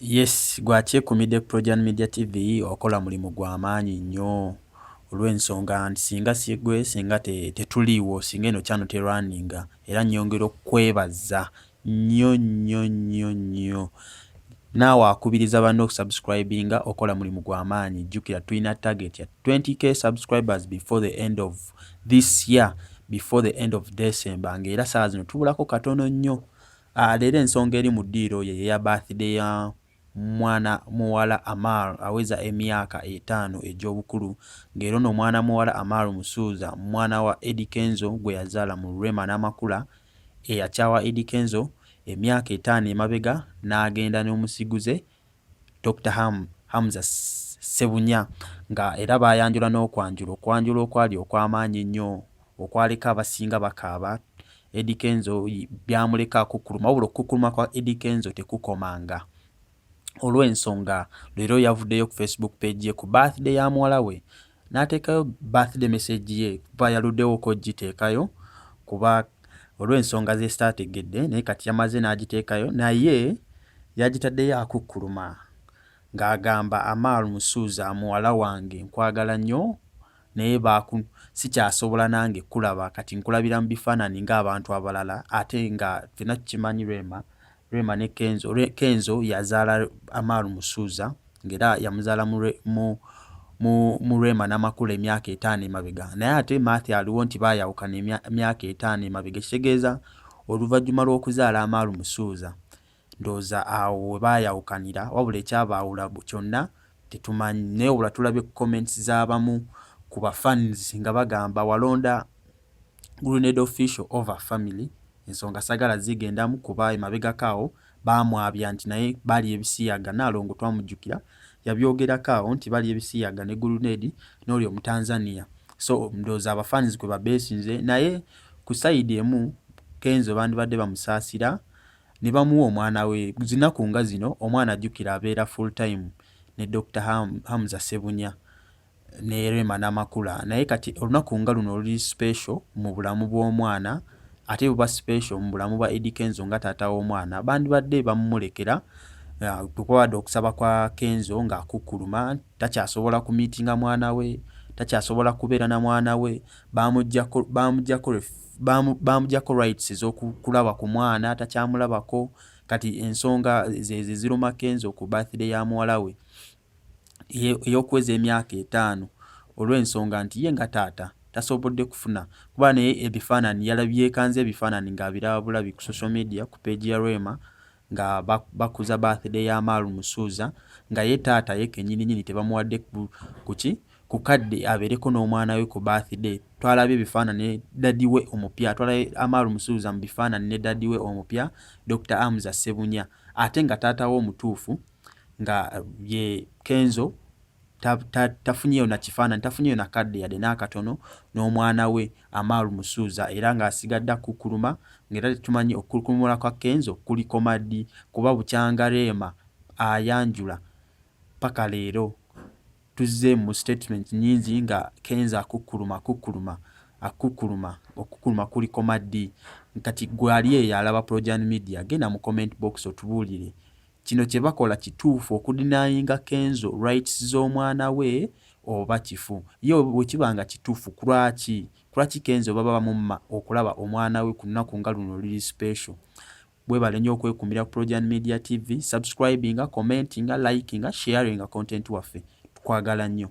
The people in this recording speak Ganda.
Yes, gwakyekumidde Projan Media TV okola mulimu gw'amaanyi nnyo olw'ensonga nti singa tetuliiwo singa eno channel terunninga era nnyongera okwebaza nnyo naawe akubiriza banno okusubscribinga okola mulimu gw'amaanyi. Jjukira tulina target ya 20k subscribers before the end of this year, before the end of December, ng'era saa zino tubulako katono nnyo. Leero ensonga eri mu ddiiro ye ya birthday ya mwana muwala Amar aweza emyaka 5 egy'obukulu, ng'era ono mwana muwala Amar Musuuza mwana wa Eddie Kenzo gwe yazaala mu Rema n'Amakula eyakyawa Eddie Kenzo emyaka 5 emabega n'agenda n'omusiguze Dr. Hamza Ssebunya, nga era bayanjula n'okwanjula okwali okw'amaanyi ennyo okwaleka abasinga bakaaba. Eddie Kenzo byamuleka akukuluma, wabula okukuluma kwa Eddie Kenzo tekukomanga. Olw'ensonga leero yavuddeyo ku Facebook page ye ku birthday ya muwala we n'ateekayo birthday message ye kuba yaluddewo okugiteekayo kuba olw'ensonga ze zitaategedde, naye kati yamaze n'agiteekayo, naye yagitaddeyo akukkuluma ng'agamba Amar Musuuza muwala wange nkwagala nnyo naye sikyasobola nange kulaba kati nkulabira mu bifaananyi ng'abantu abalala, ate nga ffenna tukimanyi Rema ne Kenzo yazaala Amar Musuuza ng'era yamuzaala mu Rema n'Amakula emyaka 5 emabega, naye ate Matthew aliwo nti baayawukana emyaka 5 emabega, ekitegeeza oluvannyuma lw'okuzaala Amar Musuuza ndowooza awo we baayawukanira, wabula ekyabaawula kyonna tetumanyi. Naye wabula tulabye ku comments z'abamu ku bafans nga bagamba walonda Grenade official over family. Ensonga sagala zigendamu kuba emabegako awo baamwabya nti naye bali ebisiyaga, Naalongo twamujjukira yabyogerako awo nti bali ebisiyaga ne Grenade n'oli Omutanzania. So ndowooza abafans kwe babeesinze, naye ku side emu Kenzo bandibadde bamusaasira ne bamuwa omwana we. Zinaku nga zino omwana ajjukira abeera full time ne Dr. Hamza Ssebunya ne Rema n'Amakula, naye kati olunaku nga luno luli special mu bulamu bw'omwana, ate buba special mu bulamu bwa Eddie Kenzo nga taata w'omwana. Bandibadde bamumulekera kukwabadde okusaba kwa Kenzo ng'akukkuluma, takyasobola kumiitinga mwana we, takyasobola kubeera na mwana we, bamuggyako rights ez'okulaba ku mwana, takyamulabako. Kati ensonga ze ziruma Kenzo ku birthday ya muwala we ey'okuweza emyaka 5 olw'ensonga nti ye nga taata tasobodde kufuna kuba naye ebifaananyi yeekanze ebifaananyi ng'abiraba bulabi ku social media ku page ya Rema nga bakuza birthday ya Amar Musuuza, nga ye taata ye kennyini tebamuwadde ku kadde abeereko n'omwana we ku birthday. Twalabye ebifaananyi daddy we omupya, twalabye Amar Musuuza mu bifaananyi ne daddy we omupya Dr. Hamza Ssebunya, ate nga taata we omutuufu nga ye Kenzo tafunyeyo na kifaananyi, tafunyeyo na kadde yadde n'akatono n'omwana we Amar Musuuza, era ng'asigadde akukkuluma, ng'era tumanyi okukkulumula kwa Kenzo kuliko maddi kuba bukyanga Rema ayanjula paka leero tuzze mu statement nnyingi nga Kenzo akukkuluma kuliko maddi. Kati gwali eyo alaba Projan Media, genda mu comment box otubuulire kino kye bakola kituufu okudinayinga Kenzo rights z'omwana we oba kifu? Ye bwe kiba nga kituufu kulwaki Kenzo baba bamumma okulaba omwana we ku lunaku nga luno luli special? Bwebale nnyo okwekumira ku Projan Media TV, subscribinga, commentinga, likinga, sharinga content waffe. Tukwagala nnyo.